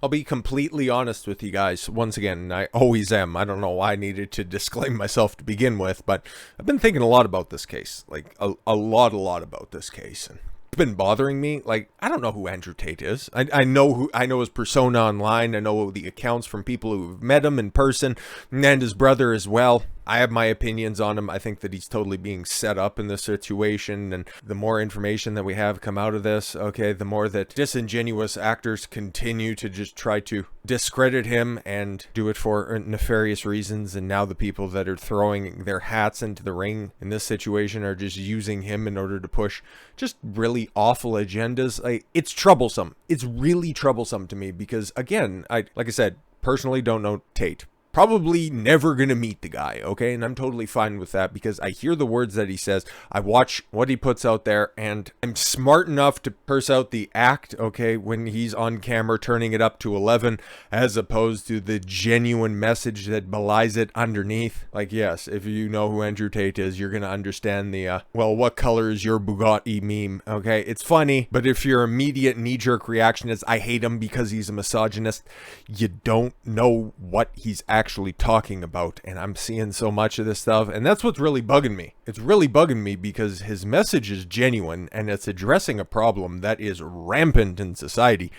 I'll be completely honest with you guys. Once again, I always am. I don't know why I needed to disclaim myself to begin with, but I've been thinking a lot about this case. Like, a lot about this case. And it's been bothering me. Like, I don't know who Andrew Tate is. I know his persona online. I know the accounts from people who've met him in person, and his brother as well. I have my opinions on him. I think that he's totally being set up in this situation, and the more information that we have come out of this, okay, the more that disingenuous actors continue to just try to discredit him and do it for nefarious reasons, and now the people that are throwing their hats into the ring in this situation are just using him in order to push just really awful agendas. It's troublesome. It's really troublesome to me because, again, like I said, personally don't know Tate. Probably never gonna meet the guy, okay? And I'm totally fine with that because I hear the words that he says, I watch what he puts out there, and I'm smart enough to parse out the act, okay, when he's on camera turning it up to 11, as opposed to the genuine message that belies it underneath. Like, yes, if you know who Andrew Tate is, you're gonna understand the, well, what color is your Bugatti meme, okay? It's funny, but if your immediate knee-jerk reaction is, I hate him because he's a misogynist, you don't know what he's actually talking about. And I'm seeing so much of this stuff, and that's what's really bugging me. It's really bugging me because his message is genuine and it's addressing a problem that is rampant in society,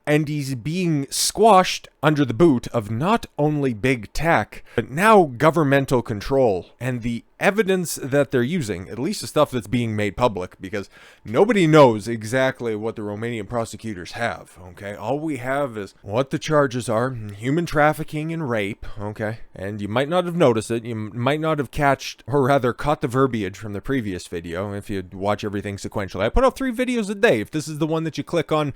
and he's being squashed under the boot of not only big tech, but now governmental control and the evidence that they're using, at least the stuff that's being made public, because nobody knows exactly what the Romanian prosecutors have, okay? All we have is what the charges are: human trafficking and rape, okay? And you might not have noticed it, you might not have caught the verbiage from the previous video if you watch everything sequentially. I put out 3 videos a day. If this is the one that you click on,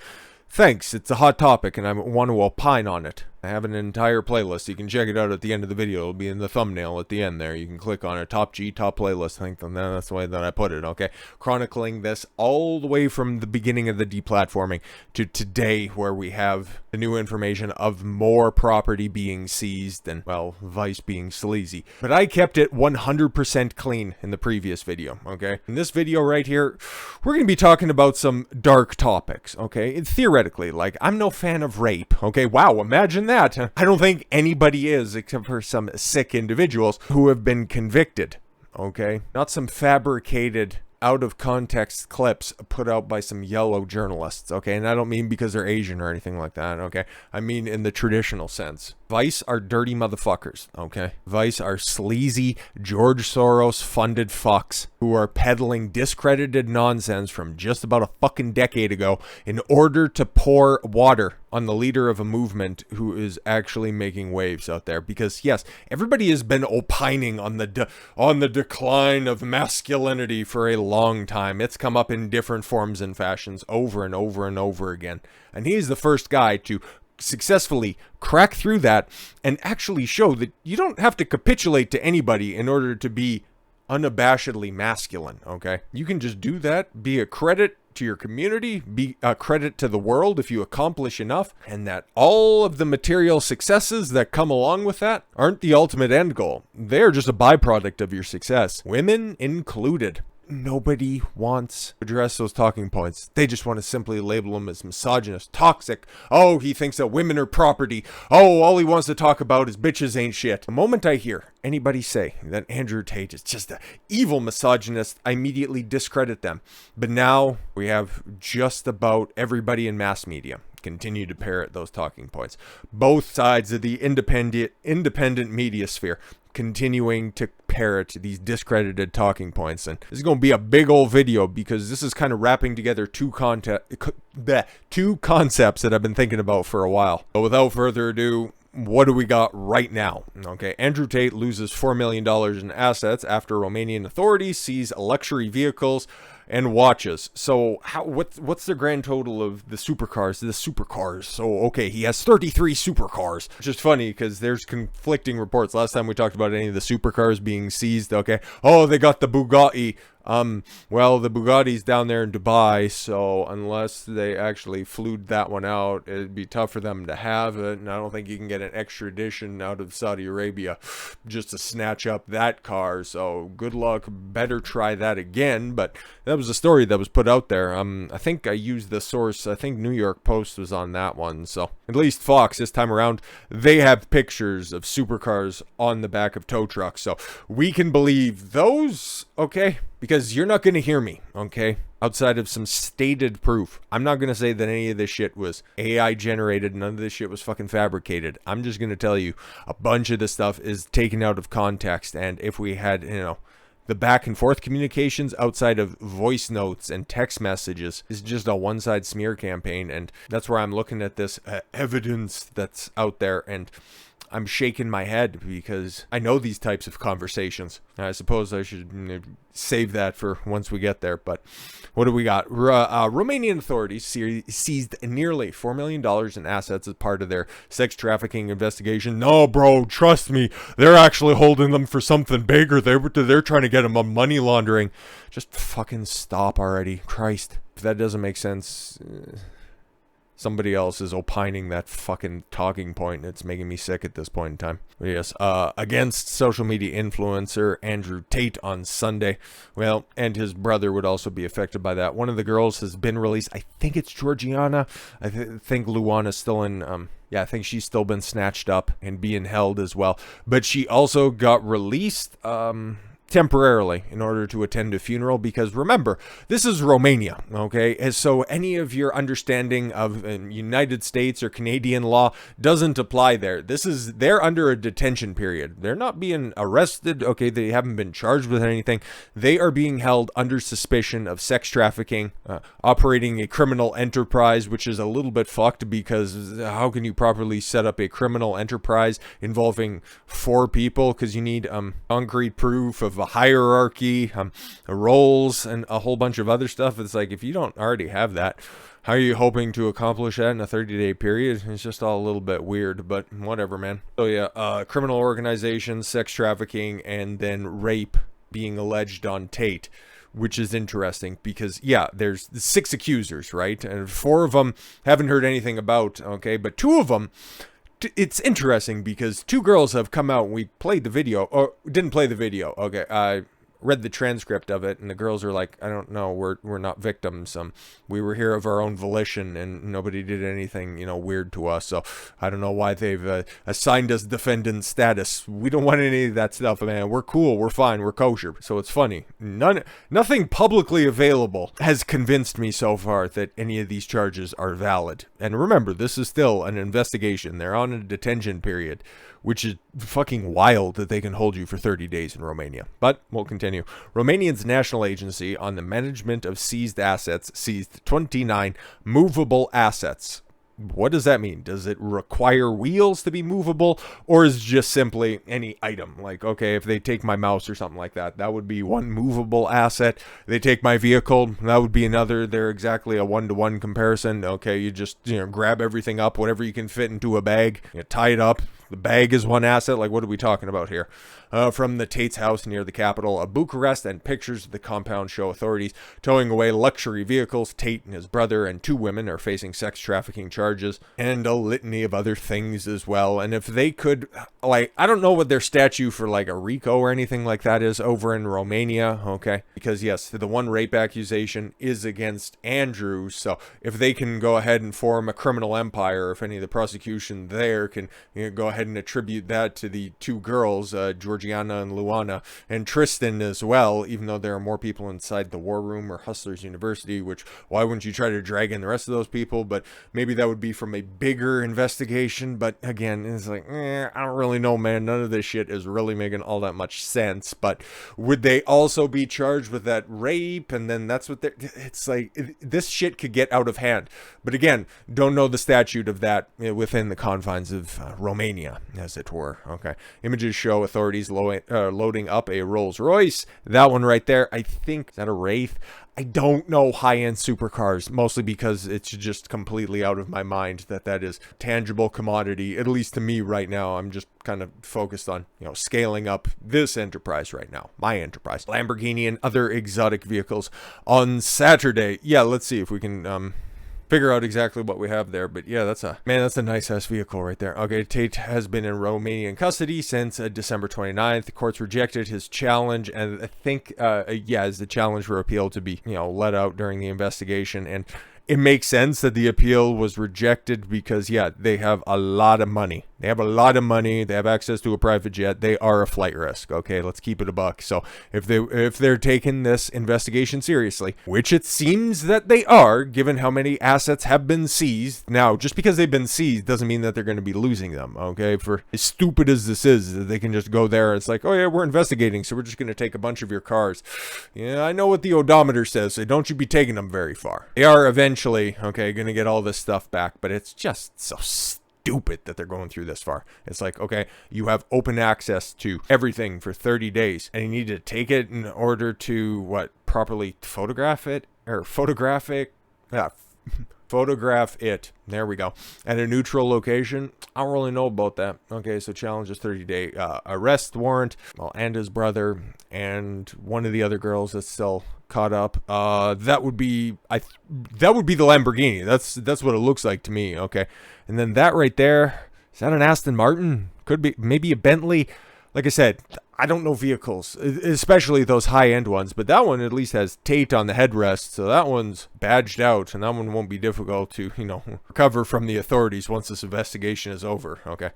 thanks, it's a hot topic and I want to opine on it. I have an entire playlist. You can check it out at the end of the video. It'll be in the thumbnail at the end there. You can click on it. Top playlist. I think that's the way that I put it, okay? Chronicling this all the way from the beginning of the deplatforming to today, where we have the new information of more property being seized and, well, Vice being sleazy. But I kept it 100% clean in the previous video, okay? In this video right here, we're going to be talking about some dark topics, okay? Theoretically, like, I'm no fan of rape, okay? Wow, imagine that. I don't think anybody is, except for some sick individuals who have been convicted, okay? Not some fabricated, out of context clips put out by some yellow journalists, okay? And I don't mean because they're Asian or anything like that, okay? I mean in the traditional sense. Vice are dirty motherfuckers, okay? Vice are sleazy, George Soros funded fucks who are peddling discredited nonsense from just about a fucking decade ago in order to pour water on the leader of a movement who is actually making waves out there. Because yes, everybody has been opining on the decline of masculinity for a long time. It's come up in different forms and fashions over and over and over again. And he's the first guy to successfully crack through that and actually show that you don't have to capitulate to anybody in order to be unabashedly masculine, okay? You can just do that, be a credit to your community, be a credit to the world if you accomplish enough, and that all of the material successes that come along with that aren't the ultimate end goal. They're just a byproduct of your success, women included. Nobody wants to address those talking points. They just want to simply label them as misogynist, toxic. Oh, he thinks that women are property. Oh, all he wants to talk about is bitches ain't shit. The moment I hear anybody say that Andrew Tate is just an evil misogynist, I immediately discredit them. But now we have just about everybody in mass media continue to parrot those talking points. Both sides of the independent media sphere continuing to parrot these discredited talking points. And this is going to be a big old video because this is kind of wrapping together two concepts that I've been thinking about for a while. But without further ado, what do we got right now? Okay, Andrew Tate loses $4 million in assets after Romanian authorities seize luxury vehicles and watches. So what's the grand total of the supercars? So, okay, he has 33 supercars, which is funny because there's conflicting reports. Last time we talked about any of the supercars being seized, okay, oh, they got the Bugatti. Well, the Bugatti's down there in Dubai, so unless they actually flew that one out, it'd be tough for them to have it, and I don't think you can get an extradition out of Saudi Arabia just to snatch up that car, so good luck, better try that again. But that was a story that was put out there. I think I used the source, I think New York Post was on that one, so at least Fox this time around, they have pictures of supercars on the back of tow trucks, so we can believe those, okay? Because you're not going to hear me, okay? Outside of some stated proof. I'm not going to say that any of this shit was AI generated. None of this shit was fucking fabricated. I'm just going to tell you a bunch of this stuff is taken out of context. And if we had, the back and forth communications outside of voice notes and text messages is just a one-side smear campaign. And that's where I'm looking at this evidence that's out there, and I'm shaking my head because I know these types of conversations. I suppose I should save that for once we get there. But what do we got? Romanian authorities seized nearly $4 million in assets as part of their sex trafficking investigation. No, bro, trust me. They're actually holding them for something bigger. They're trying to get them on money laundering. Just fucking stop already. Christ. If that doesn't make sense... Somebody else is opining that fucking talking point, and it's making me sick at this point in time. But yes, against social media influencer Andrew Tate on Sunday. Well, and his brother would also be affected by that. One of the girls has been released. I think it's Georgiana. I think Luana's still in... I think she's still been snatched up and being held as well. But she also got released... temporarily in order to attend a funeral, because remember, this is Romania, okay? And so any of your understanding of United States or Canadian law doesn't apply there. They're under a detention period. They're not being arrested, okay? They haven't been charged with anything. They are being held under suspicion of sex trafficking, operating a criminal enterprise, which is a little bit fucked, because how can you properly set up a criminal enterprise involving 4 people? Because you need concrete proof of a hierarchy, roles, and a whole bunch of other stuff. It's like, if you don't already have that, how are you hoping to accomplish that in a 30-day period? It's just all a little bit weird, but whatever, man. So yeah, criminal organization, sex trafficking, and then rape being alleged on Tate, which is interesting because, yeah, there's 6 accusers, right? And 4 of them haven't heard anything about, okay? But 2 of them... It's interesting because 2 girls have come out and we played the video, or didn't play the video. Okay, I read the transcript of it, and the girls are like, I don't know, we're not victims. We were here of our own volition, and nobody did anything, weird to us. So I don't know why they've assigned us defendant status. We don't want any of that stuff, man. We're cool, we're fine, we're kosher. So it's funny. Nothing publicly available has convinced me so far that any of these charges are valid. And remember, this is still an investigation. They're on a detention period, which is fucking wild that they can hold you for 30 days in Romania. But we'll continue. Romania's National Agency on the Management of Seized Assets seized 29 movable assets. What does that mean? Does it require wheels to be movable, or is it just simply any item? Like, okay, if they take my mouse or something like that, that would be one movable asset. They take my vehicle, that would be another. They're exactly a one-to-one comparison. Okay, you just grab everything up, whatever you can fit into a bag, tie it up. The bag is one asset. Like, what are we talking about here? From the Tate's house near the capital of Bucharest, and pictures of the compound show authorities towing away luxury vehicles. Tate and his brother and 2 women are facing sex trafficking charges and a litany of other things as well. And if they could, I don't know what their statute for like a RICO or anything like that is over in Romania, okay? Because yes, the one rape accusation is against Andrew, so if they can go ahead and form a criminal empire, if any of the prosecution there can go ahead and attribute that to the 2 girls, Georgiana and Luana, and Tristan as well, even though there are more people inside the War Room or Hustlers University, which, why wouldn't you try to drag in the rest of those people? But maybe that would be from a bigger investigation. But again, it's like, I don't really know, man. None of this shit is really making all that much sense. But would they also be charged with that rape? And then that's what it's like, this shit could get out of hand. But again, don't know the statute of that within the confines of Romania. mania, as it were. Okay. Images show authorities loading up a Rolls Royce. That one right there, I think, is that a Wraith? I don't know high-end supercars, mostly because it's just completely out of my mind that is tangible commodity, at least to me right now. I'm just kind of focused on, scaling up this enterprise right now, my enterprise. Lamborghini and other exotic vehicles on Saturday. Yeah, let's see if we can figure out exactly what we have there. But yeah, that's a nice ass vehicle right there. Okay, Tate has been in Romanian custody since December 29th. The courts rejected his challenge, and I think as the challenge for appeal to be let out during the investigation. And it makes sense that the appeal was rejected because they have a lot of money. They have access to a private jet. They are a flight risk. Okay, let's keep it a buck. So if they're taking this investigation seriously, which it seems that they are, given how many assets have been seized. Now, just because they've been seized doesn't mean that they're going to be losing them. Okay, for as stupid as this is, that they can just go there and it's like, oh yeah, we're investigating, so we're just going to take a bunch of your cars. Yeah, I know what the odometer says, so don't you be taking them very far. They are eventually, going to get all this stuff back, but it's just so stupid that they're going through this far. It's like, okay, you have open access to everything for 30 days, and you need to take it in order to properly photograph it there we go, at a neutral location. I don't really know about that. Okay, so challenges 30-day arrest warrant. Well, and his brother and one of the other girls that's still caught up. That would be the Lamborghini. That's what it looks like to me. Okay, and then that right there, is that an Aston Martin? Could be, maybe a Bentley. Like I said, I don't know vehicles, especially those high-end ones, but that one at least has Tate on the headrest, so that one's badged out, and that one won't be difficult to, recover from the authorities once this investigation is over. Okay.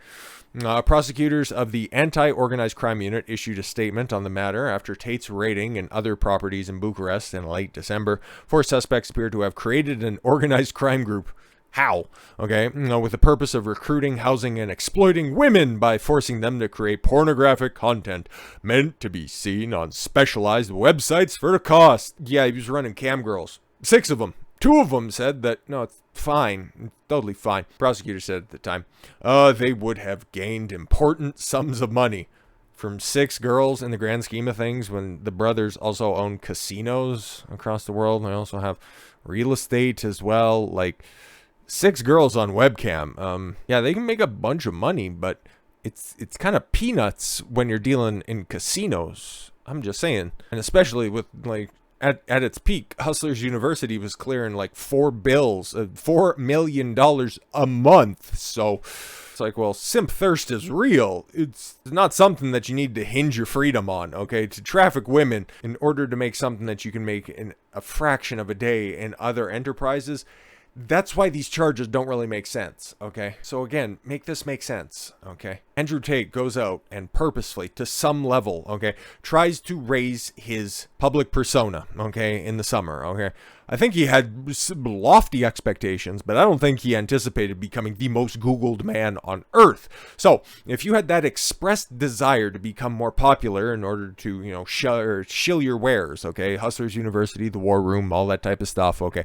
Prosecutors of the Anti-Organized Crime Unit issued a statement on the matter after Tate's raiding and other properties in Bucharest in late December. 4 suspects appear to have created an organized crime group. How? Okay, with the purpose of recruiting, housing, and exploiting women by forcing them to create pornographic content meant to be seen on specialized websites for a cost. Yeah, he was running cam girls. 6 of them. 2 of them said that, no, it's fine. Totally fine. Prosecutor said at the time, they would have gained important sums of money from 6 girls in the grand scheme of things when the brothers also own casinos across the world. And they also have real estate as well, 6 girls on webcam. They can make a bunch of money, but it's kind of peanuts when you're dealing in casinos. I'm just saying. And especially with at its peak, Hustlers University was clearing $4 million a month. So it's like, well, simp thirst is real. It's not something that you need to hinge your freedom on, okay? To traffic women in order to make something that you can make in a fraction of a day in other enterprises. That's why these charges don't really make sense, okay? So again, make this make sense, okay? Andrew Tate goes out and purposefully, to some level, okay, tries to raise his public persona, okay, in the summer, okay? I think he had lofty expectations, but I don't think he anticipated becoming the most Googled man on earth. So, if you had that expressed desire to become more popular in order to, shill your wares, okay? Hustlers University, the War Room, all that type of stuff, okay?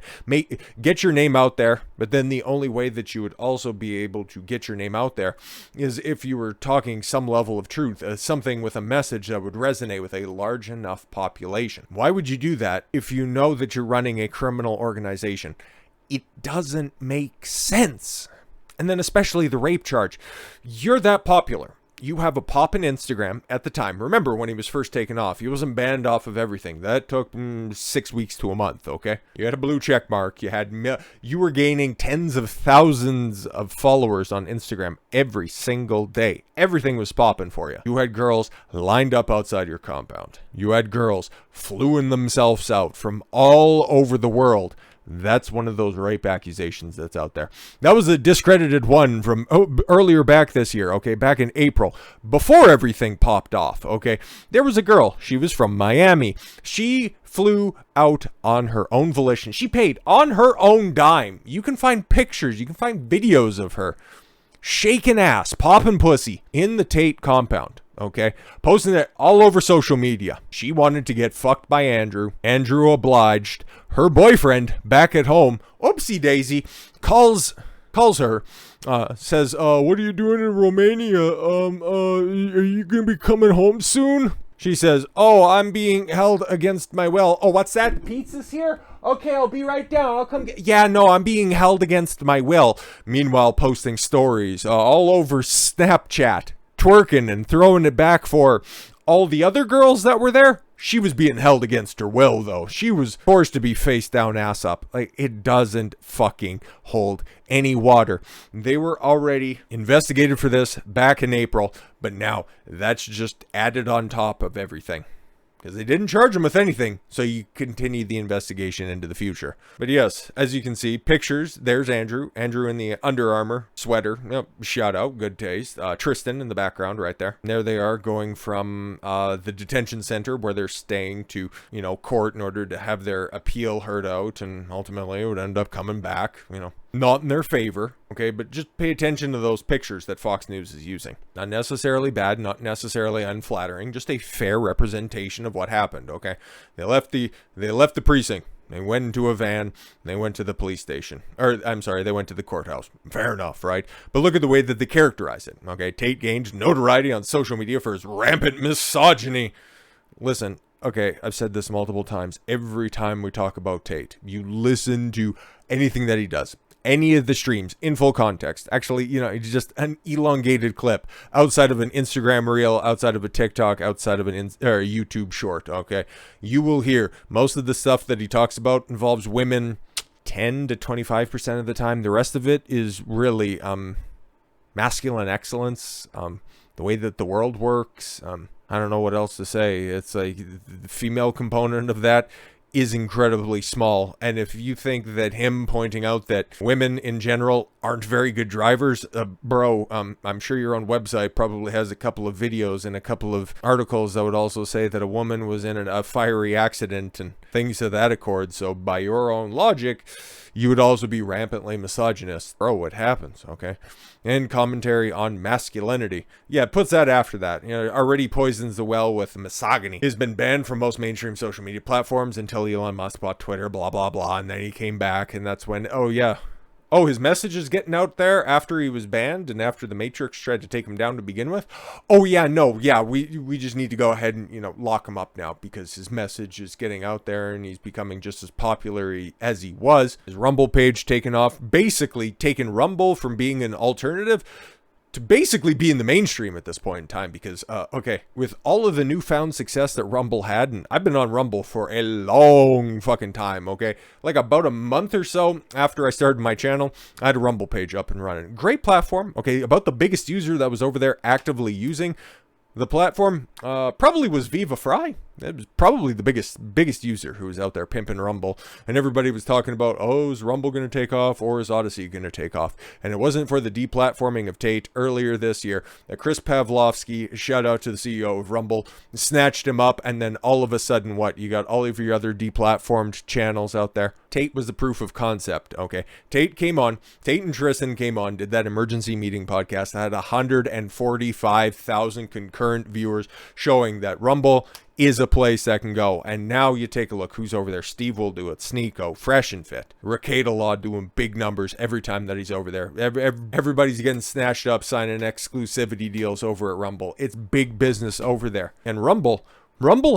Get your name out there, but then the only way that you would also be able to get your name out there is if you were talking some level of truth, something with a message that would resonate with a large enough population. Why would you do that if you know that you're running a criminal organization? It doesn't make sense. And then especially the rape charge. You're that popular. You have a pop in Instagram at the time. Remember when he was first taken off, he wasn't banned off of everything. That took 6 weeks to a month, okay? You had a blue check mark. You were gaining tens of thousands of followers on Instagram every single day. Everything was popping for you. You had girls lined up outside your compound. You had girls fluing themselves out from all over the world. That's one of those rape accusations that's out there. That was a discredited one from earlier back this year, okay, back in April, before everything popped off, okay. There was a girl, she was from Miami. She flew out on her own volition. She paid on her own dime. You can find pictures, you can find videos of her shaking ass, popping pussy in the Tate compound. Okay, posting it all over social media. She wanted to get fucked by Andrew. Andrew obliged. Her boyfriend back at home, oopsie daisy, calls calls her, says, what are you doing in Romania? Are you going to be coming home soon? She says, oh, I'm being held against my will. Oh, what's that? Pizza's here? Okay, I'll be right down. I'll come get... Yeah, no, I'm being held against my will. Meanwhile, posting stories all over Snapchat, twerking and throwing it back for all the other girls that were there. She was being held against her will, though. She was forced to be face down, ass up. Like, it doesn't fucking hold any water. They were already investigated for this back in April, but now that's just added on top of everything. Because they didn't charge him with anything, so you continue the investigation into the future. But yes, as you can see, pictures, there's Andrew in the Under Armour sweater. Yep, shout out, good taste. Tristan in the background right there. And there they are going from the detention center where they're staying to, court in order to have their appeal heard out, and ultimately it would end up coming back, not in their favor, okay? But just pay attention to those pictures that Fox News is using. Not necessarily bad, not necessarily unflattering, just a fair representation of what happened, okay? They left the precinct. They went into a van. They went to the police station. They went to the courthouse. Fair enough, right? But look at the way that they characterize it, okay? Tate gained notoriety on social media for his rampant misogyny. Listen, okay, I've said this multiple times. Every time we talk about Tate, you listen to anything that he does. Any of the streams in full context. Actually, it's just an elongated clip outside of an Instagram reel, outside of a TikTok, outside of an YouTube short, okay? You will hear most of the stuff that he talks about involves women 10 to 25% of the time. The rest of it is really masculine excellence, the way that the world works. I don't know what else to say. It's like the female component of that is incredibly small. And if you think that him pointing out that women in general aren't very good drivers, bro, I'm sure your own website probably has a couple of videos and a couple of articles that would also say that a woman was in a fiery accident and things to that accord. So by your own logic, you would also be rampantly misogynist. Bro, what happens, okay? And commentary on masculinity. Yeah, it puts that after that. Already poisons the well with misogyny. He's been banned from most mainstream social media platforms until Elon Musk bought Twitter, blah, blah, blah. And then he came back, and that's when, his message is getting out there after he was banned and after the Matrix tried to take him down to begin with. We just need to go ahead and, lock him up now because his message is getting out there and he's becoming just as popular as he was. His Rumble page taken off, basically taken Rumble from being an alternative to basically be in the mainstream at this point in time because, with all of the newfound success that Rumble had, and I've been on Rumble for a long fucking time, okay? Like about a month or so after I started my channel, I had a Rumble page up and running. Great platform, okay? About the biggest user that was over there actively using the platform probably was Viva Fry. It was probably the biggest user who was out there pimping Rumble. And everybody was talking about, is Rumble going to take off or is Odyssey going to take off? And it wasn't for the deplatforming of Tate earlier this year that Chris Pavlovsky, shout out to the CEO of Rumble, snatched him up. And then all of a sudden, you got all of your other deplatformed channels out there. Tate was the proof of concept, okay? Tate and Tristan came on, did that emergency meeting podcast that had 145,000 concurrent viewers showing that Rumble is a place that can go. And now you take a look who's over there. Steve will do it. Sneeko, Fresh and Fit. Rakeda Law doing big numbers every time that he's over there. Everybody's getting snatched up, signing exclusivity deals over at Rumble. It's big business over there. And Rumble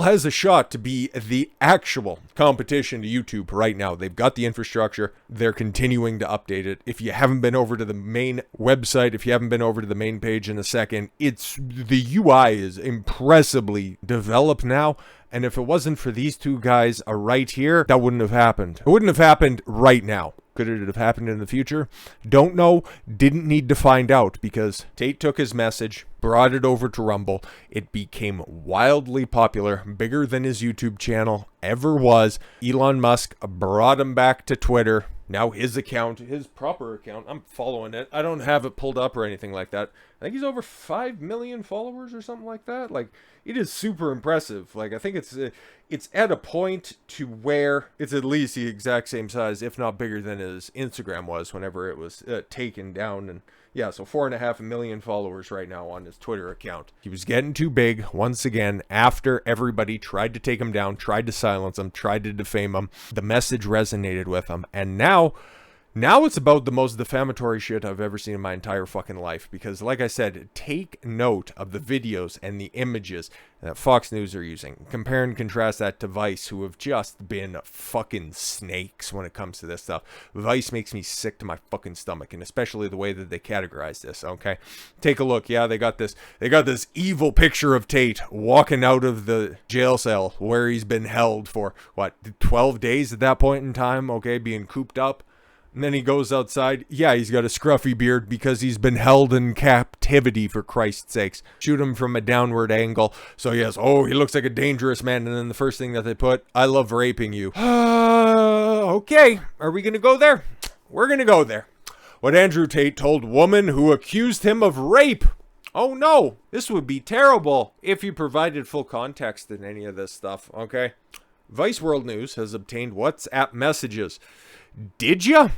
has a shot to be the actual competition to YouTube right now. They've got the infrastructure. They're continuing to update it. If you haven't been over to the main website, if you haven't been over to the main page in a second, the UI is impressively developed now. And if it wasn't for these two guys right here, that wouldn't have happened. It wouldn't have happened right now. Could it have happened in the future? Don't know. Didn't need to find out because Tate took his message, brought it over to Rumble. It became wildly popular, bigger than his YouTube channel ever was. Elon Musk brought him back to Twitter. Now his account, his proper account, I'm following it. I don't have it pulled up or anything like that. I think he's over 5 million followers or something like that. Like, it is super impressive. Like, I think it's at a point to where it's at least the exact same size, if not bigger than his Instagram was whenever it was taken down. And yeah, so 4.5 million followers right now on his Twitter account. He was getting too big once again after everybody tried to take him down, tried to silence him, tried to defame him. The message resonated with him. And now Now it's about the most defamatory shit I've ever seen in my entire fucking life. Because, like I said, take note of the videos and the images that Fox News are using. Compare and contrast that to Vice, who have just been fucking snakes when it comes to this stuff. Vice makes me sick to my fucking stomach, and especially the way that they categorize this, okay? Take a look. Yeah, they got this evil picture of Tate walking out of the jail cell where he's been held for, 12 days at that point in time, okay, being cooped up. And then he goes outside. Yeah, he's got a scruffy beard because he's been held in captivity, for Christ's sakes. Shoot him from a downward angle. So yes, he looks like a dangerous man. And then the first thing that they put, I love raping you. Okay, are we going to go there? We're going to go there. What Andrew Tate told woman who accused him of rape. Oh no, this would be terrible if you provided full context in any of this stuff, okay? Vice World News has obtained WhatsApp messages. Did ya?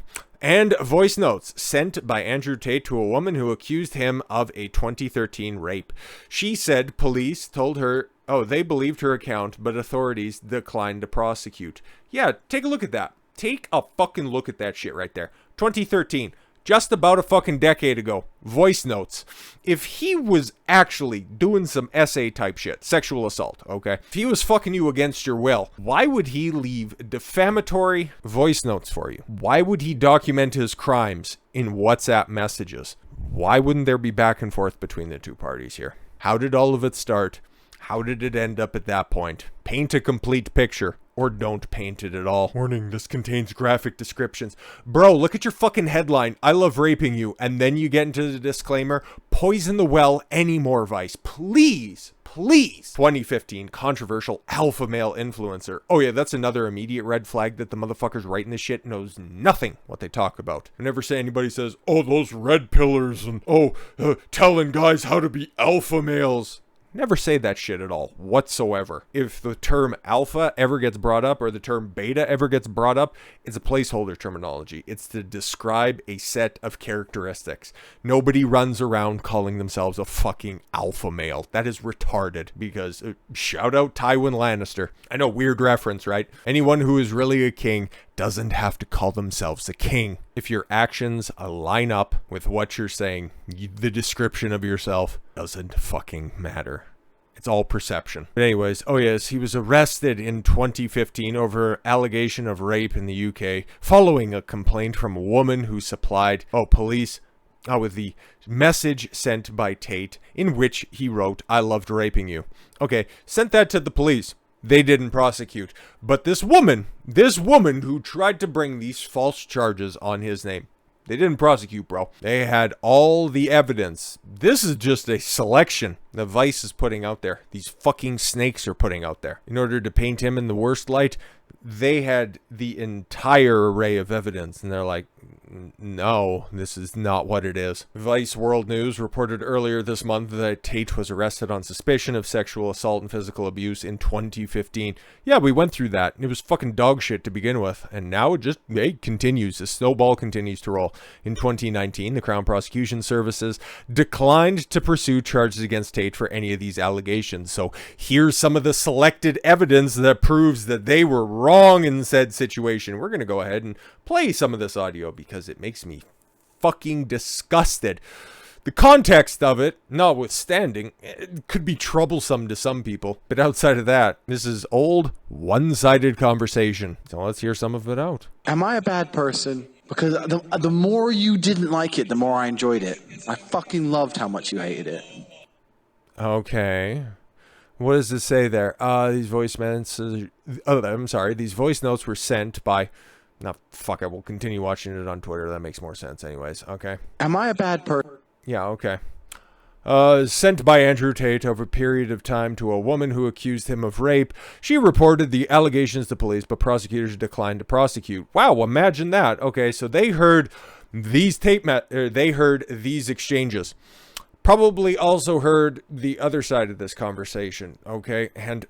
And voice notes sent by Andrew Tate to a woman who accused him of a 2013 rape. She said police told her, they believed her account, but authorities declined to prosecute. Yeah, take a look at that. Take a fucking look at that shit right there. 2013. Just about a fucking decade ago. Voice notes. If he was actually doing some SA type shit, sexual assault, okay? If he was fucking you against your will, why would he leave defamatory voice notes for you? Why would he document his crimes in WhatsApp messages? Why wouldn't there be back and forth between the two parties here? How did all of it start? How did it end up at that point? Paint a complete picture. Or don't paint it at all. Warning, this contains graphic descriptions. Bro, look at your fucking headline. I love raping you. And then you get into the disclaimer. Poison the well anymore, Vice. Please. 2015 controversial alpha male influencer. Oh yeah, that's another immediate red flag that the motherfuckers writing this shit knows nothing what they talk about. Whenever anybody says, those red pillars and telling guys how to be alpha males. Never say that shit at all, whatsoever. If the term alpha ever gets brought up or the term beta ever gets brought up, it's a placeholder terminology. It's to describe a set of characteristics. Nobody runs around calling themselves a fucking alpha male. That is retarded because, shout out Tywin Lannister. I know, weird reference, right? Anyone who is really a king doesn't have to call themselves a king. If your actions line up with what you're saying, the description of yourself doesn't fucking matter. It's all perception. But anyways, yes, he was arrested in 2015 over allegation of rape in the UK following a complaint from a woman who supplied police with the message sent by Tate in which he wrote, I loved raping you. Okay, sent that to the police. They didn't prosecute. But this woman who tried to bring these false charges on his name, they didn't prosecute, bro. They had all the evidence. This is just a selection that Vice is putting out there. These fucking snakes are putting out there. In order to paint him in the worst light, they had the entire array of evidence. And they're like, no, this is not what it is. Vice World News reported earlier this month that Tate was arrested on suspicion of sexual assault and physical abuse in 2015. Yeah, we went through that. It was fucking dog shit to begin with. And now it continues. The snowball continues to roll. In 2019, the Crown Prosecution Services declined to pursue charges against Tate for any of these allegations. So here's some of the selected evidence that proves that they were wrong in said situation. We're going to go ahead and play some of this audio because it makes me fucking disgusted. The context of it, notwithstanding, it could be troublesome to some people. But outside of that, this is old, one-sided conversation. So let's hear some of it out. Am I a bad person? Because the more you didn't like it, the more I enjoyed it. I fucking loved how much you hated it. Okay. What does it say there? These voice notes were sent by... No, fuck it. We'll continue watching it on Twitter. That makes more sense anyways. Okay. Am I a bad person? Yeah, okay. Sent by Andrew Tate over a period of time to a woman who accused him of rape. She reported the allegations to police, but prosecutors declined to prosecute. Wow, imagine that. Okay, so they heard these they heard these exchanges. Probably also heard the other side of this conversation, okay? And,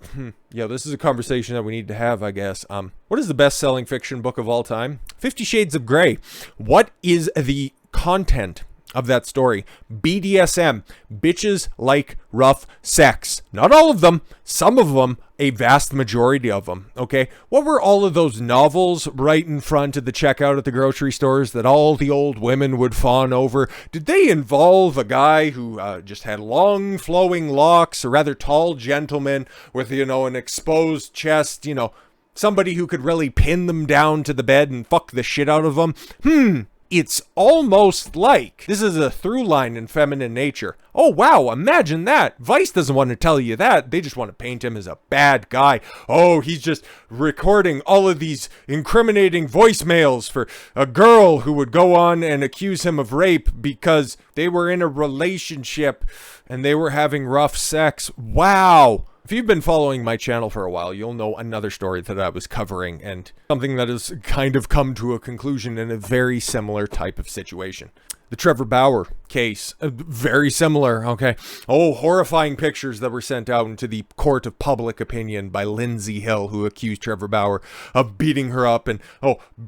this is a conversation that we need to have, I guess. What is the best-selling fiction book of all time? 50 Shades of Grey. What is the content of that story. BDSM, bitches like rough sex. Not all of them, some of them, a vast majority of them, okay? What were all of those novels right in front of the checkout at the grocery stores that all the old women would fawn over? Did they involve a guy who just had long flowing locks, a rather tall gentleman with, you know, an exposed chest, you know, somebody who could really pin them down to the bed and fuck the shit out of them? It's almost like this is a through line in feminine nature. Oh, wow, imagine that. Vice doesn't want to tell you that. They just want to paint him as a bad guy. Oh, he's just recording all of these incriminating voicemails for a girl who would go on and accuse him of rape because they were in a relationship and they were having rough sex. Wow. If you've been following my channel for a while, you'll know another story that I was covering and something that has kind of come to a conclusion in a very similar type of situation. The Trevor Bauer case, very similar, okay? Oh, horrifying pictures that were sent out into the court of public opinion by Lindsay Hill, who accused Trevor Bauer of beating her up and,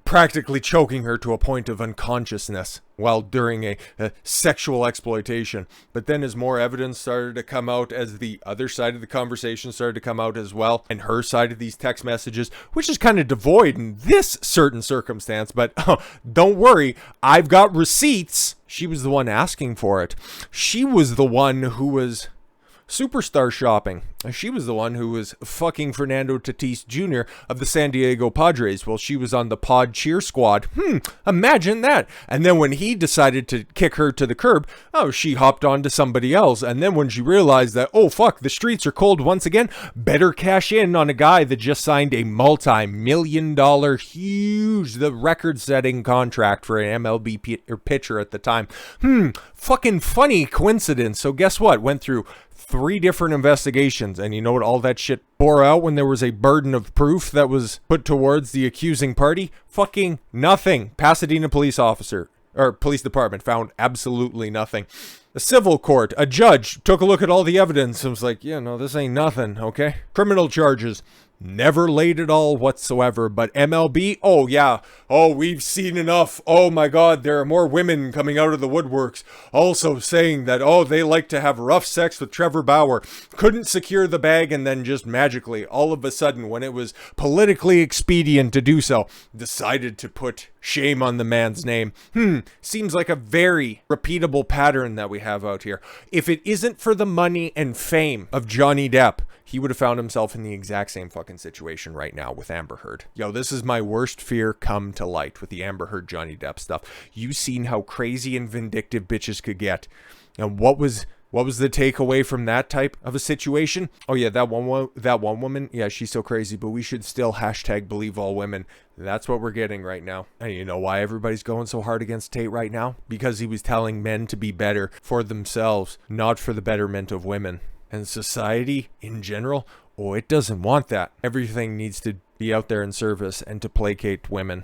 practically choking her to a point of unconsciousness while during a sexual exploitation. But then as more evidence started to come out, as the other side of the conversation started to come out as well, and her side of these text messages, which is kind of devoid in this certain circumstance, but don't worry, I've got receipts. She was the one asking for it. She was the one who was superstar shopping. She was the one who was fucking Fernando Tatis Jr. of the San Diego Padres while she was on the pod cheer squad. Imagine that. And then when he decided to kick her to the curb, she hopped on to somebody else. And then when she realized that, oh fuck, the streets are cold once again, better cash in on a guy that just signed a multi-million-dollar, huge, the record-setting contract for an MLB pitcher at the time. Fucking funny coincidence. So guess what? Went through 3 different investigations, and you know what all that shit bore out when there was a burden of proof that was put towards the accusing party? Fucking nothing. Pasadena police department found absolutely nothing. A civil court, a judge took a look at all the evidence and was like, yeah, no, this ain't nothing, okay? Criminal charges, never laid at all whatsoever. But MLB, oh yeah, we've seen enough. Oh my god, there are more women coming out of the woodworks also saying that, they like to have rough sex with Trevor Bauer, couldn't secure the bag, and then just magically, all of a sudden, when it was politically expedient to do so, decided to put shame on the man's name. Seems like a very repeatable pattern that we have out here. If it isn't for the money and fame of Johnny Depp, he would have found himself in the exact same fucking situation right now with Amber Heard. This is my worst fear come to light with the Amber Heard Johnny Depp stuff. You've seen how crazy and vindictive bitches could get. And what was the takeaway from that type of a situation? Oh yeah, that one woman, yeah, she's so crazy, but we should still #believe all women. That's what we're getting right now. And you know why everybody's going so hard against Tate right now? Because he was telling men to be better for themselves, not for the betterment of women. And society in general, it doesn't want that. Everything needs to be out there in service and to placate women.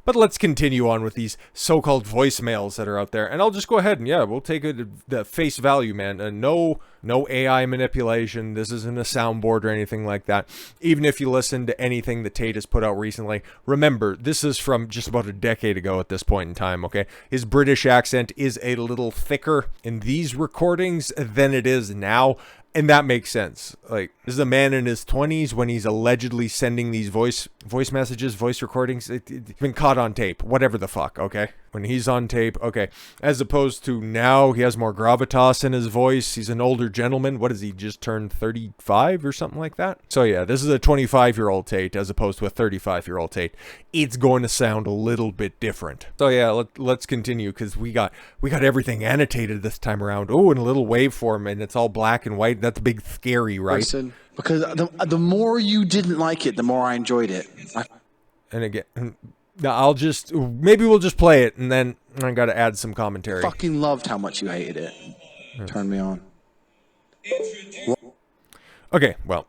But let's continue on with these so-called voicemails that are out there. And I'll just go ahead and, we'll take it at the face value, man. No AI manipulation. This isn't a soundboard or anything like that. Even if you listen to anything that Tate has put out recently, remember, this is from just about a decade ago at this point in time, okay? His British accent is a little thicker in these recordings than it is now. And that makes sense. Like, this is a man in his 20s when he's allegedly sending these voice messages, voice recordings. It's been caught on tape, whatever the fuck, okay? When he's on tape, okay. As opposed to now, he has more gravitas in his voice. He's an older gentleman. What is he, just turned 35 or something like that? So yeah, this is a 25-year-old Tate as opposed to a 35-year-old Tate. It's going to sound a little bit different. So yeah, let's continue because we got everything annotated this time around. Oh, in a little waveform, and it's all black and white. That's big scary, right? Listen, because the more you didn't like it, the more I enjoyed it. And again, maybe we'll just play it, and then I got to add some commentary. Fucking loved how much you hated it. Turn me on. Okay, well,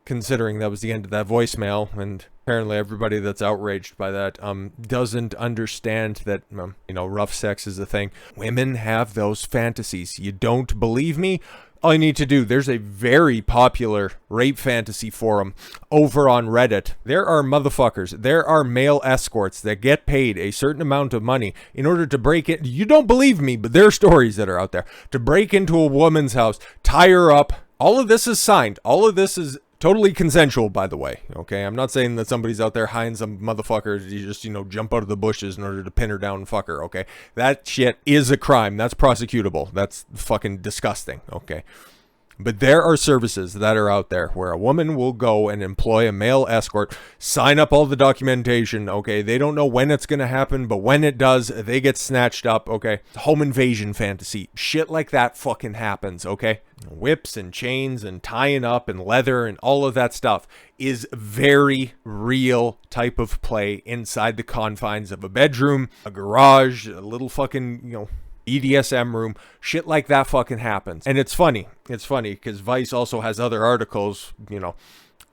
considering that was the end of that voicemail, and apparently everybody that's outraged by that doesn't understand that rough sex is a thing. Women have those fantasies. You don't believe me? All you need to do, there's a very popular rape fantasy forum over on Reddit. There are motherfuckers, there are male escorts that get paid a certain amount of money in order to break it. You don't believe me, but there are stories that are out there to break into a woman's house, tie her up. All of this is signed. All of this is totally consensual, by the way. Okay, I'm not saying that somebody's out there hiring some motherfucker to just, jump out of the bushes in order to pin her down and fuck her. Okay, that shit is a crime. That's prosecutable. That's fucking disgusting. Okay. But there are services that are out there where a woman will go and employ a male escort, sign up all the documentation, okay? They don't know when it's going to happen, but when it does, they get snatched up, okay? Home invasion fantasy. Shit like that fucking happens, okay? Whips and chains and tying up and leather and all of that stuff is very real type of play inside the confines of a bedroom, a garage, a little fucking, BDSM room. Shit like that fucking happens. And it's funny because Vice also has other articles,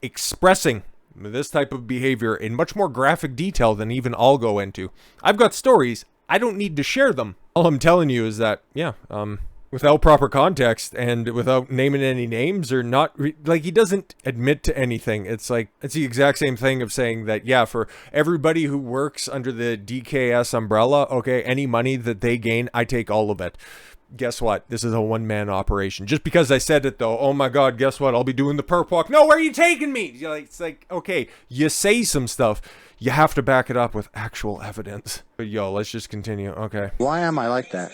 expressing this type of behavior in much more graphic detail than even I'll go into. I've got stories. I don't need to share them. All I'm telling you is that, without proper context and without naming any names or not, he doesn't admit to anything. It's like, it's the exact same thing of saying that, for everybody who works under the DKS umbrella, okay, any money that they gain, I take all of it. Guess what? This is a one-man operation. Just because I said it, though, oh my God, guess what? I'll be doing the perp walk. No, where are you taking me? It's like, okay, you say some stuff. You have to back it up with actual evidence. But let's just continue. Okay. Why am I like that?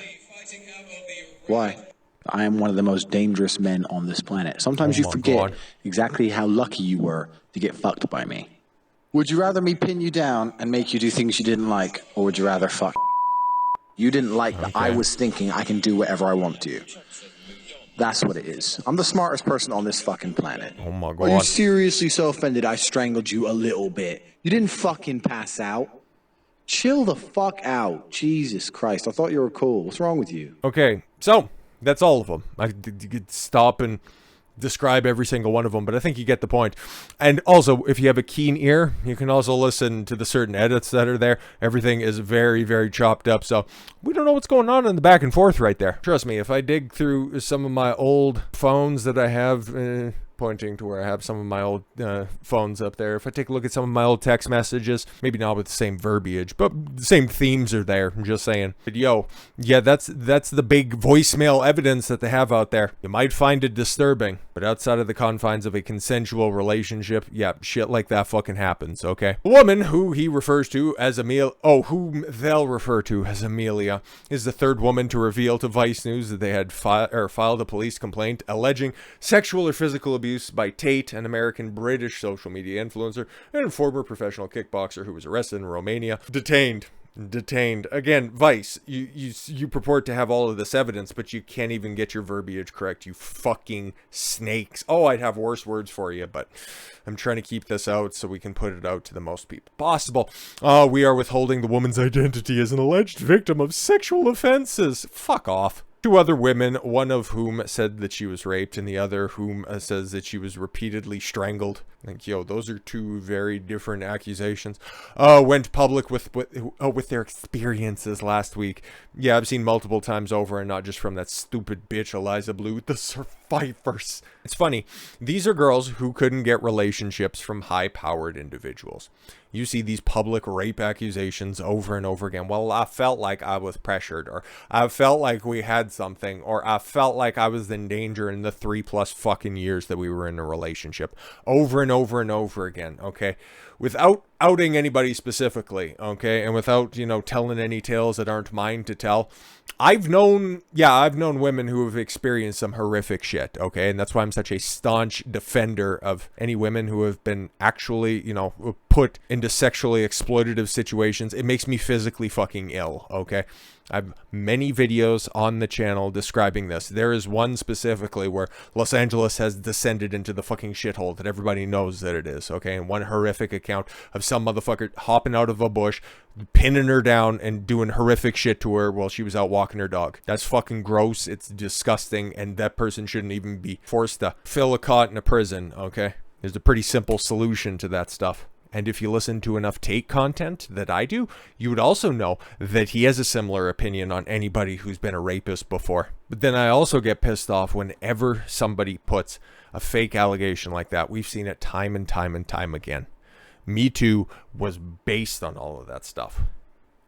Why? I am one of the most dangerous men on this planet. Sometimes you forget exactly how lucky you were to get fucked by me. Would you rather me pin you down and make you do things you didn't like, or would you rather fuck? You didn't like that I was thinking I can do whatever I want to you. That's what it is. I'm the smartest person on this fucking planet. Oh my God. Are you seriously so offended I strangled you a little bit? You didn't fucking pass out. Chill the fuck out. Jesus Christ. I thought you were cool. What's wrong with you? Okay, so that's all of them. I could stop and describe every single one of them, but I think you get the point. And also, if you have a keen ear, you can also listen to the certain edits that are there. Everything is very, very chopped up, so we don't know what's going on in the back and forth right there. Trust me, if I dig through some of my old phones that I have, pointing to where I have some of my old phones up there. If I take a look at some of my old text messages, maybe not with the same verbiage, but the same themes are there. I'm just saying. But that's the big voicemail evidence that they have out there. You might find it disturbing, but outside of the confines of a consensual relationship, shit like that fucking happens, okay? A woman who he refers to as whom they'll refer to as Amelia, is the third woman to reveal to Vice News that they had filed a police complaint alleging sexual or physical abuse by Tate, an American-British social media influencer and former professional kickboxer who was arrested in Romania. Detained. Again, Vice, you purport to have all of this evidence, but you can't even get your verbiage correct, you fucking snakes. Oh, I'd have worse words for you, but I'm trying to keep this out so we can put it out to the most people possible. We are withholding the woman's identity as an alleged victim of sexual offenses. Fuck off. Two other women, one of whom said that she was raped, and the other whom says that she was repeatedly strangled. Like, those are two very different accusations. Went public with their experiences last week. Yeah, I've seen multiple times over, and not just from that stupid bitch Eliza Blue, the survivors. It's funny. These are girls who couldn't get relationships from high-powered individuals. You see these public rape accusations over and over again. Well, I felt like I was pressured, or I felt like we had something, or I felt like I was in danger in the 3+ fucking years that we were in a relationship. Over and over and over again, okay? Without outing anybody specifically, okay? And without, telling any tales that aren't mine to tell. I've known women who have experienced some horrific shit, okay? And that's why I'm such a staunch defender of any women who have been actually, put into sexually exploitative situations. It makes me physically fucking ill, okay? I have many videos on the channel describing this. There is one specifically where Los Angeles has descended into the fucking shithole that everybody knows that it is, okay? And one horrific account of some motherfucker hopping out of a bush, pinning her down, and doing horrific shit to her while she was out walking her dog. That's fucking gross. It's disgusting, and that person shouldn't even be forced to fill a cot in a prison, okay? There's a pretty simple solution to that stuff. And if you listen to enough Tate content that I do, you would also know that he has a similar opinion on anybody who's been a rapist before. But then I also get pissed off whenever somebody puts a fake allegation like that. We've seen it time and time and time again. Me Too was based on all of that stuff.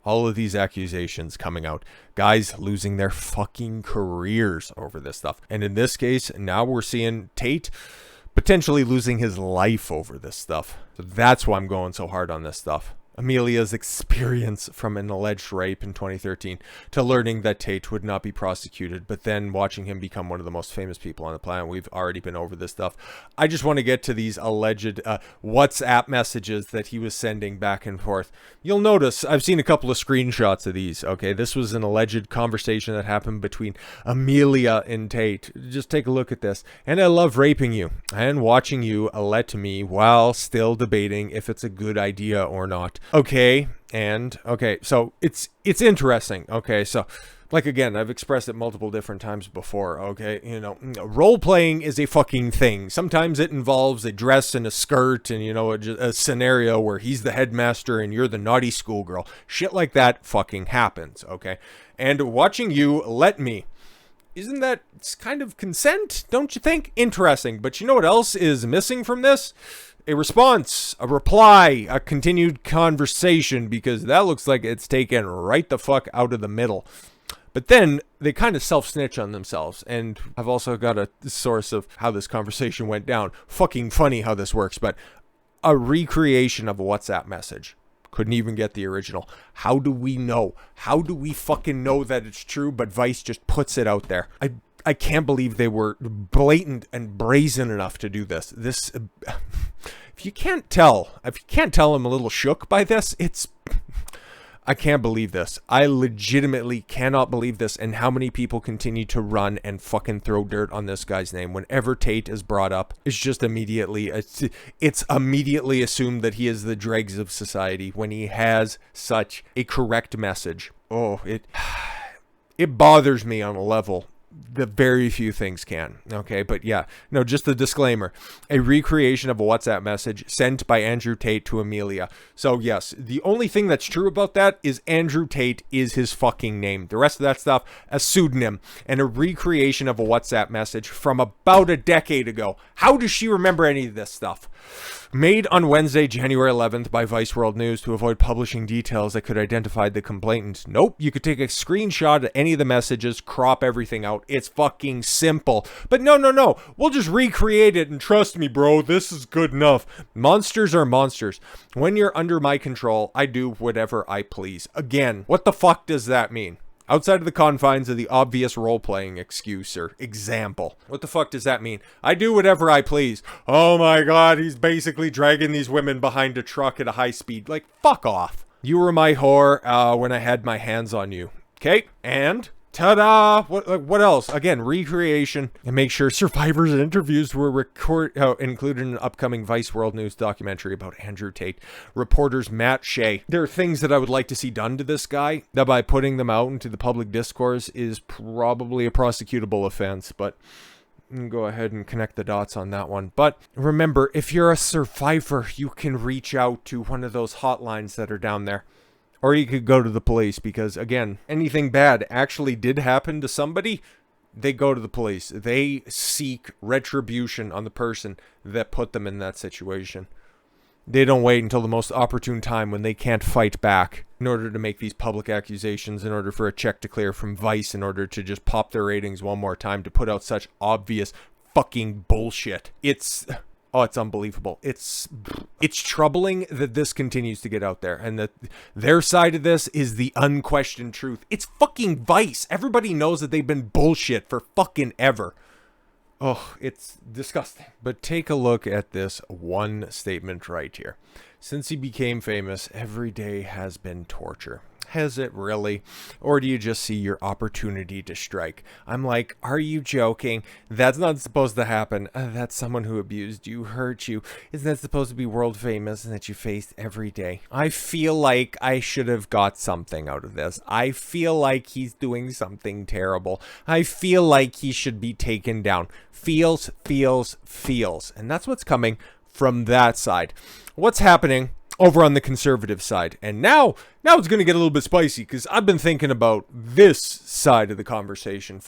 All of these accusations coming out. Guys losing their fucking careers over this stuff. And in this case, now we're seeing Tate potentially losing his life over this stuff. So that's why I'm going so hard on this stuff. Amelia's experience from an alleged rape in 2013 to learning that Tate would not be prosecuted, but then watching him become one of the most famous people on the planet. We've already been over this stuff. I just want to get to these alleged WhatsApp messages that he was sending back and forth. You'll notice I've seen a couple of screenshots of these. Okay, this was an alleged conversation that happened between Amelia and Tate. Just take a look at this. And I love raping you and watching you let me while still debating if it's a good idea or not. Okay, so it's interesting. Okay, so like again, I've expressed it multiple different times before. Okay, you know, role playing is a fucking thing. Sometimes it involves a dress and a skirt and, you know, a scenario where he's the headmaster and you're the naughty schoolgirl. Shit like that fucking happens. Okay, and watching you let me. Isn't that kind of consent? Don't you think? Interesting. But you know what else is missing from this? A response, a reply, a continued conversation, because that looks like it's taken right the fuck out of the middle. But then they kind of self-snitch on themselves. And I've also got a source of how this conversation went down. Fucking funny how this works, but a recreation of a WhatsApp message. Couldn't even get the original. How do we know? How do we fucking know that it's true, but Vice just puts it out there? I can't believe they were blatant and brazen enough to do this. If you can't tell I'm a little shook by this, I can't believe this. I legitimately cannot believe this, and how many people continue to run and fucking throw dirt on this guy's name. Whenever Tate is brought up, it's just immediately assumed that he is the dregs of society when he has such a correct message. Oh, it bothers me on a level that very few things can. Okay, but yeah, no, just a disclaimer. A recreation of a WhatsApp message sent by Andrew Tate to Amelia. So yes, the only thing that's true about that is Andrew Tate is his fucking name. The rest of that stuff, a pseudonym, and a recreation of a WhatsApp message from about a decade ago. How does she remember any of this stuff? Made on Wednesday, January 11th by Vice World News to avoid publishing details that could identify the complainant. Nope, you could take a screenshot of any of the messages, crop everything out. It's fucking simple. But no. We'll just recreate it, and trust me, bro, this is good enough. Monsters are monsters. When you're under my control, I do whatever I please. Again, what the fuck does that mean? Outside of the confines of the obvious role-playing excuse or example. What the fuck does that mean? I do whatever I please. Oh my god, he's basically dragging these women behind a truck at a high speed. Like, fuck off. You were my whore when I had my hands on you. Okay, and... ta-da! What else? Again, recreation. And make sure survivors and interviews were included in an upcoming Vice World News documentary about Andrew Tate. Reporters Matt Shea. There are things that I would like to see done to this guy that by putting them out into the public discourse is probably a prosecutable offense, but go ahead and connect the dots on that one. But remember, if you're a survivor, you can reach out to one of those hotlines that are down there. Or you could go to the police because, again, anything bad actually did happen to somebody, they go to the police. They seek retribution on the person that put them in that situation. They don't wait until the most opportune time when they can't fight back in order to make these public accusations, in order for a check to clear from Vice, in order to just pop their ratings one more time, to put out such obvious fucking bullshit. It's unbelievable. It's troubling that this continues to get out there, and that their side of this is the unquestioned truth. It's fucking Vice. Everybody knows that they've been bullshit for fucking ever. Oh, it's disgusting. But take a look at this one statement right here. Since he became famous, every day has been torture. Has it really? Or do you just see your opportunity to strike? I'm like, are you joking? That's not supposed to happen. That's someone who abused you, hurt you. Isn't that supposed to be world famous and that you face every day? I feel like I should have got something out of this. I feel like he's doing something terrible. I feel like he should be taken down. Feels. And that's what's coming from that side. What's happening over on the conservative side. And now it's going to get a little bit spicy, because I've been thinking about this side of the conversation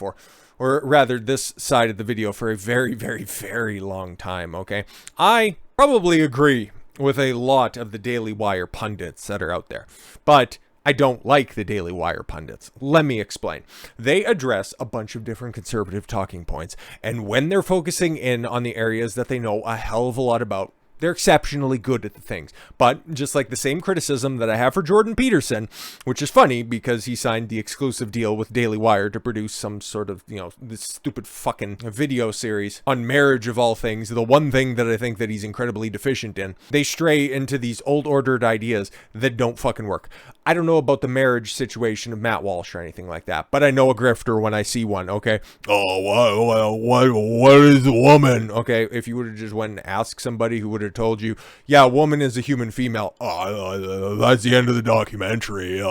or rather this side of the video for a very, very, very long time, okay? I probably agree with a lot of the Daily Wire pundits that are out there, but I don't like the Daily Wire pundits. Let me explain. They address a bunch of different conservative talking points, and when they're focusing in on the areas that they know a hell of a lot about, they're exceptionally good at the things. But just like the same criticism that I have for Jordan Peterson, which is funny because he signed the exclusive deal with Daily Wire to produce some sort of, this stupid fucking video series on marriage of all things, the one thing that I think that he's incredibly deficient in. They stray into these old ordered ideas that don't fucking work. I don't know about the marriage situation of Matt Walsh or anything like that, but I know a grifter when I see one, okay? Oh, what is a woman? Okay, if you would have just went and asked somebody who would have told you, yeah, a woman is a human female. That's the end of the documentary.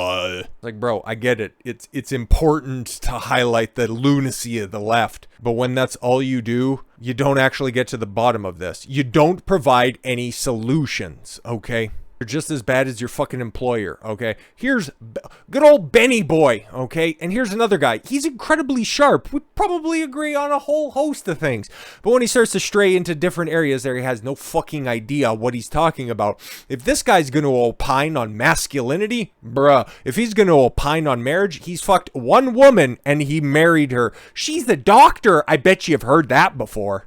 Like, bro, I get it. It's important to highlight the lunacy of the left, but when that's all you do, you don't actually get to the bottom of this. You don't provide any solutions, okay? You're just as bad as your fucking employer, okay? Here's good old Benny Boy, okay? And here's another guy. He's incredibly sharp. We probably agree on a whole host of things. But when he starts to stray into different areas there, he has no fucking idea what he's talking about. If this guy's going to opine on masculinity, bruh, if he's going to opine on marriage, he's fucked one woman and he married her. She's the doctor. I bet you've heard that before.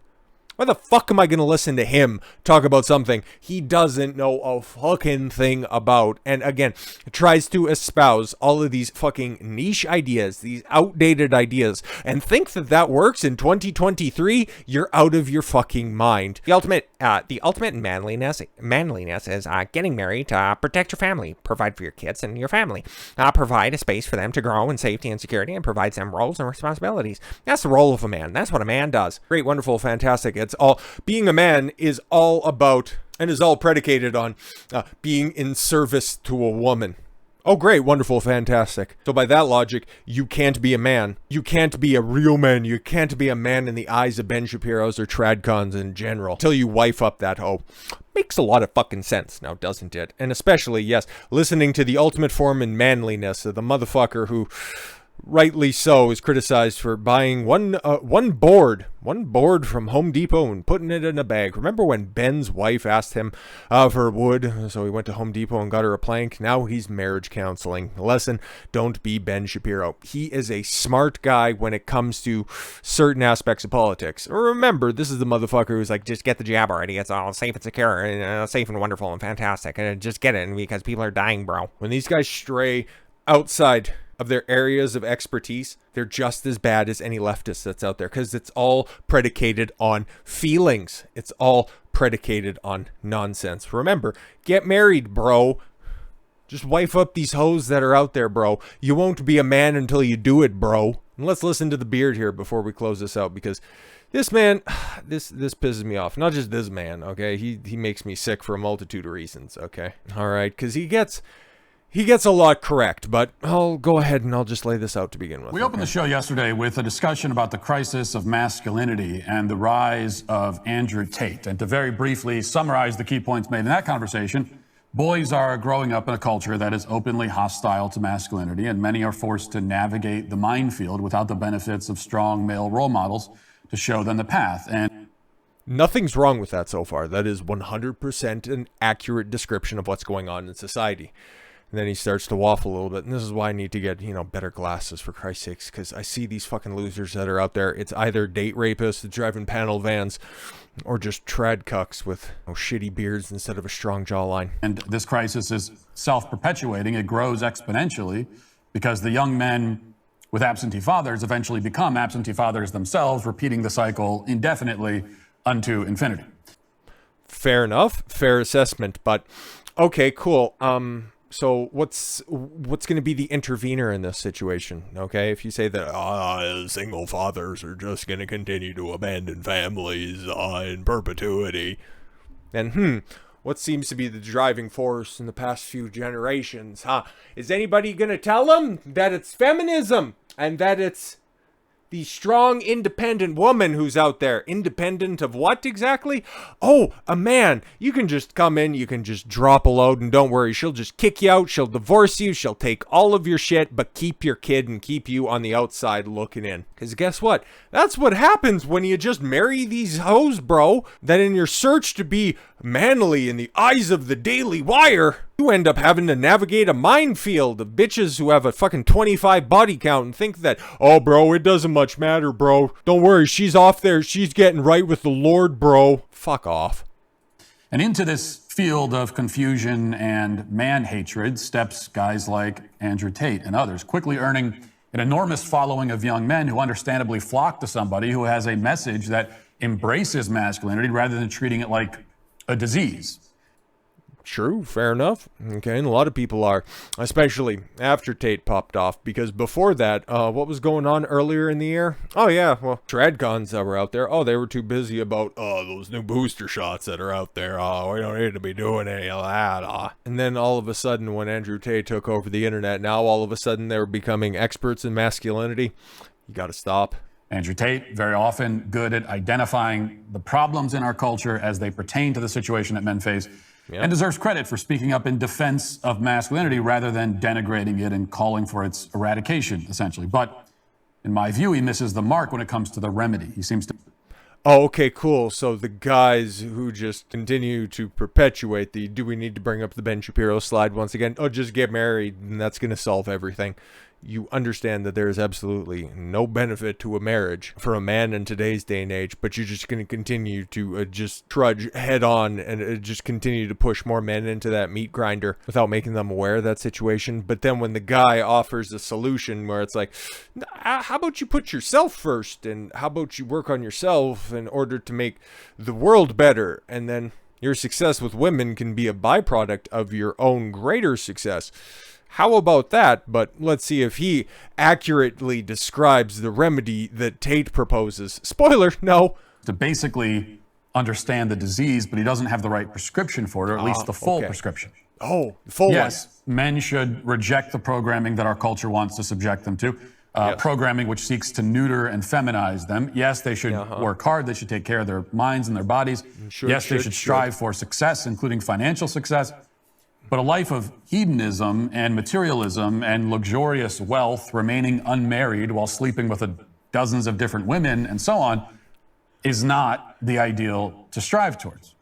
Why the fuck am I going to listen to him talk about something he doesn't know a fucking thing about? And again, tries to espouse all of these fucking niche ideas, these outdated ideas, and think that that works in 2023? You're out of your fucking mind. The ultimate manliness is getting married to protect your family, provide for your kids and your family, provide a space for them to grow in safety and security, and provides them roles and responsibilities. That's the role of a man. That's what a man does. Great, wonderful, fantastic. It's all, being a man is all about and is all predicated on being in service to a woman. Oh, great, wonderful, fantastic. So by that logic, you can't be a man. You can't be a real man. You can't be a man in the eyes of Ben Shapiro's or Tradcons in general until you wife up that hoe. Makes a lot of fucking sense now, doesn't it? And especially, yes, listening to the ultimate form in manliness of the motherfucker who, rightly so, is criticized for buying one board from Home Depot and putting it in a bag. Remember when Ben's wife asked him for wood, so he went to Home Depot and got her a plank? Now he's marriage counseling. Lesson, don't be Ben Shapiro. He is a smart guy when it comes to certain aspects of politics. Remember, this is the motherfucker who's like, just get the jab already. It's all safe and secure and safe and wonderful and fantastic. And just get it because people are dying, bro. When these guys stray outside of their areas of expertise, they're just as bad as any leftist that's out there, because it's all predicated on feelings. It's all predicated on nonsense. Remember, get married, bro. Just wife up these hoes that are out there, bro. You won't be a man until you do it, bro. And let's listen to the beard here before we close this out, because this man, this pisses me off. Not just this man, okay? He makes me sick for a multitude of reasons, okay? All right, because he gets a lot correct, but I'll go ahead and I'll just lay this out to begin with. We opened the show yesterday with a discussion about the crisis of masculinity and the rise of Andrew Tate. And to very briefly summarize the key points made in that conversation, boys are growing up in a culture that is openly hostile to masculinity, and many are forced to navigate the minefield without the benefits of strong male role models to show them the path. And nothing's wrong with that so far. That is 100% an accurate description of what's going on in society. And then he starts to waffle a little bit. And this is why I need to get, better glasses, for Christ's sakes. Because I see these fucking losers that are out there. It's either date rapists driving panel vans or just trad cucks with shitty beards instead of a strong jawline. And this crisis is self-perpetuating. It grows exponentially because the young men with absentee fathers eventually become absentee fathers themselves, repeating the cycle indefinitely unto infinity. Fair enough. Fair assessment. But, okay, cool. So what's going to be the intervener in this situation? Okay, if you say that single fathers are just going to continue to abandon families in perpetuity, then what seems to be the driving force in the past few generations? Is anybody going to tell them that it's feminism and that it's The strong, independent woman who's out there. Independent of what exactly? Oh, a man. You can just come in, you can just drop a load, and don't worry, she'll just kick you out, she'll divorce you, she'll take all of your shit, but keep your kid and keep you on the outside looking in. Because guess what? That's what happens when you just marry these hoes, bro. That in your search to be manly in the eyes of the Daily Wire, you end up having to navigate a minefield of bitches who have a fucking 25 body count and think that, oh, bro, it doesn't much matter, bro. Don't worry, she's off there. She's getting right with the Lord, bro. Fuck off. And into this field of confusion and man-hatred steps guys like Andrew Tate and others, quickly earning an enormous following of young men who understandably flock to somebody who has a message that embraces masculinity rather than treating it like a disease. True, fair enough. Okay, and a lot of people are, especially after Tate popped off, because before that, what was going on earlier in the year? Oh yeah, well, Tradcons that were out there, oh, they were too busy about, those new booster shots that are out there, we don't need to be doing any of that, And then all of a sudden, when Andrew Tate took over the internet, now all of a sudden they were becoming experts in masculinity. You gotta stop. Andrew Tate, very often good at identifying the problems in our culture as they pertain to the situation that men face. Yep. And deserves credit for speaking up in defense of masculinity rather than denigrating it and calling for its eradication, essentially. But in my view, he misses the mark when it comes to the remedy. He seems to... Oh, okay, cool. So the guys who just continue to perpetuate the, do we need to bring up the Ben Shapiro slide once again? Oh, just get married and that's going to solve everything. You understand that there is absolutely no benefit to a marriage for a man in today's day and age, but you're just going to continue to just trudge head on and just continue to push more men into that meat grinder without making them aware of that situation. But then when the guy offers a solution where it's like, how about you put yourself first, and how about you work on yourself in order to make the world better, and then your success with women can be a byproduct of your own greater success. How about that? But let's see if he accurately describes the remedy that Tate proposes. Spoiler, no. To basically understand the disease, but he doesn't have the right prescription for it, or at least the full prescription. Oh, the full one. Yes, men should reject the programming that our culture wants to subject them to. Programming which seeks to neuter and feminize them. Yes, they should work hard. They should take care of their minds and their bodies. They should strive for success, including financial success. But a life of hedonism and materialism and luxurious wealth, remaining unmarried while sleeping with dozens of different women and so on, is not the ideal to strive towards.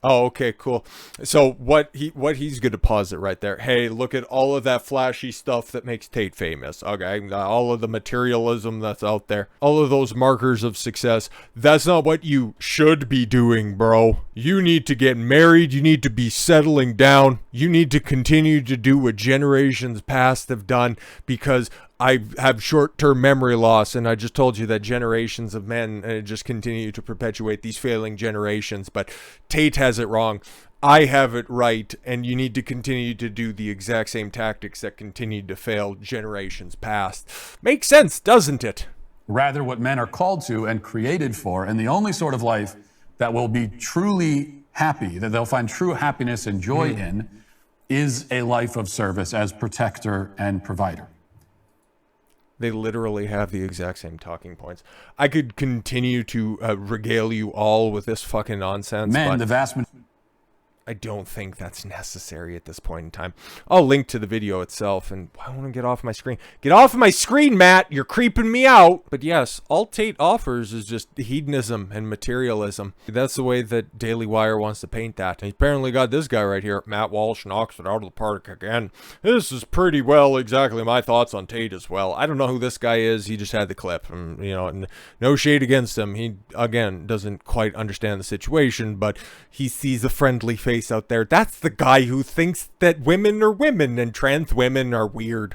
Oh, okay, cool. So what he's going to posit right there. Hey, look at all of that flashy stuff that makes Tate famous. Okay, all of the materialism that's out there, all of those markers of success. That's not what you should be doing, bro. You need to get married. You need to be settling down. You need to continue to do what generations past have done, because I have short-term memory loss, and I just told you that generations of men just continue to perpetuate these failing generations, but Tate has it wrong. I have it right, and you need to continue to do the exact same tactics that continued to fail generations past. Makes sense, doesn't it? Rather, what men are called to and created for, and the only sort of life that will be truly happy, that they'll find true happiness and joy in, is a life of service as protector and provider. They literally have the exact same talking points. I could continue to regale you all with this fucking nonsense. Men, the vast majority. I don't think that's necessary at this point in time. I'll link to the video itself, and I want to get off my screen. Get off my screen, Matt! You're creeping me out! But yes, all Tate offers is just hedonism and materialism. That's the way that Daily Wire wants to paint that. And he's apparently got this guy right here, Matt Walsh, knocks it out of the park again. This is pretty well exactly my thoughts on Tate as well. I don't know who this guy is. He just had the clip. You know, no shade against him. He, again, doesn't quite understand the situation, but he sees a friendly face out there. That's the guy who thinks that women are women and trans women are weird.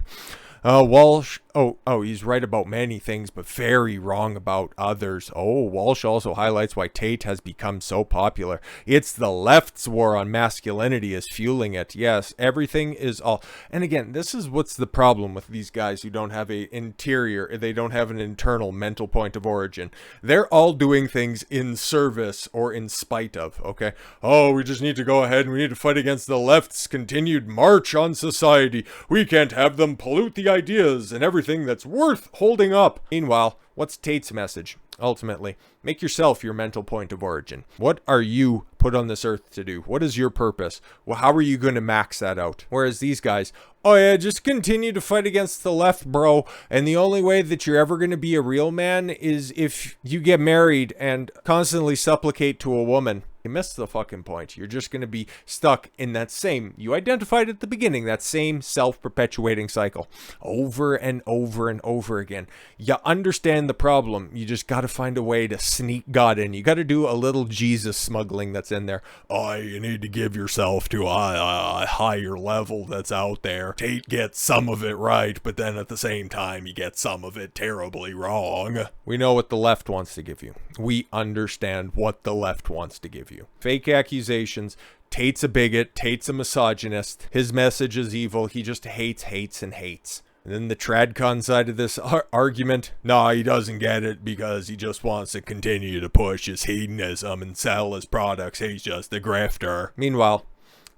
Walsh, he's right about many things, but very wrong about others. Walsh also highlights why Tate has become so popular. It's the left's war on masculinity is fueling it. Yes, everything is all. And again, this is what's the problem with these guys who don't have an interior, they don't have an internal mental point of origin. They're all doing things in service or in spite of, okay? We just need to go ahead and we need to fight against the left's continued march on society. We can't have them pollute the ideas and everything that's worth holding up. Meanwhile, What's Tate's message? Ultimately, make yourself your mental point of origin. What are you put on this earth to do? What is your purpose? Well, how are you going to max that out? Whereas these guys, oh yeah, just continue to fight against the left, bro. And the only way that you're ever going to be a real man is if you get married and constantly supplicate to a woman. You missed the fucking point. You're just going to be stuck in that same, you identified at the beginning, that same self-perpetuating cycle over and over and over again. You understand the problem. You just got to find a way to sneak God in. You got to do a little Jesus smuggling that's in there. Oh, you need to give yourself to a higher level that's out there. Tate gets some of it right, but then at the same time, you get some of it terribly wrong. We know what the left wants to give you. We understand what the left wants to give you. Fake accusations. Tate's a bigot. Tate's a misogynist. His message is evil. He just hates, hates, and hates. And then the Tradcon side of this argument, no, he doesn't get it because he just wants to continue to push his hedonism and sell his products. He's just a grifter. Meanwhile,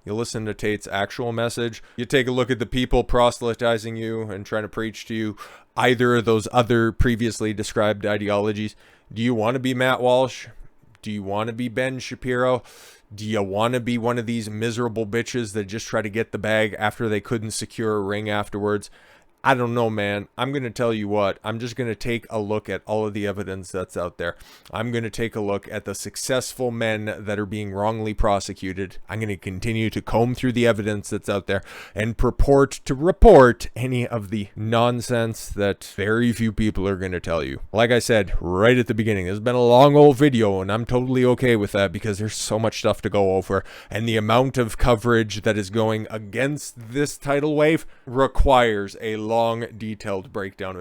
you listen to Tate's actual message. You take a look at the people proselytizing you and trying to preach to you either of those other previously described ideologies. Do you want to be Matt Walsh? Do you want to be Ben Shapiro? Do you want to be one of these miserable bitches that just try to get the bag after they couldn't secure a ring afterwards? I don't know, man. I'm going to tell you what. I'm just going to take a look at all of the evidence that's out there. I'm going to take a look at the successful men that are being wrongly prosecuted. I'm going to continue to comb through the evidence that's out there and purport to report any of the nonsense that very few people are going to tell you. Like I said right at the beginning, this has been a long old video, and I'm totally okay with that because there's so much stuff to go over. And the amount of coverage that is going against this tidal wave requires a long, detailed breakdown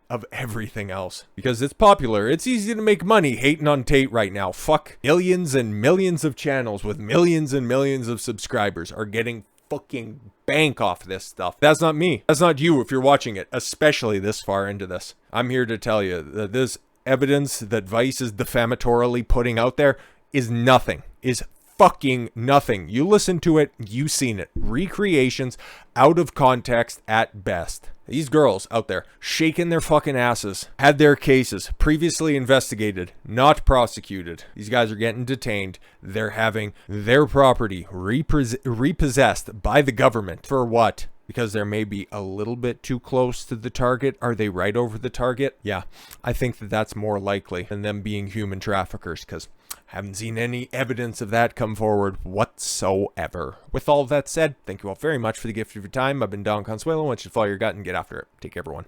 of everything else because it's popular. It's easy to make money hating on Tate right now. Fuck, millions and millions of channels with millions and millions of subscribers are getting fucking bank off this stuff. That's not me. That's not you if you're watching it, especially this far into this. I'm here to tell you that this evidence that Vice is defamatorily putting out there is nothing. Is fucking nothing. You listen to it, you seen it. Recreations out of context at best. These girls out there shaking their fucking asses had their cases previously investigated, not prosecuted. These guys are getting detained. They're having their property repossessed by the government. For what? Because they're maybe a little bit too close to the target. Are they right over the target? Yeah, I think that that's more likely than them being human traffickers, because I haven't seen any evidence of that come forward whatsoever. With all of that said, thank you all very much for the gift of your time. I've been Don Consuelo. I want you to follow your gut and get after it. Take care, everyone.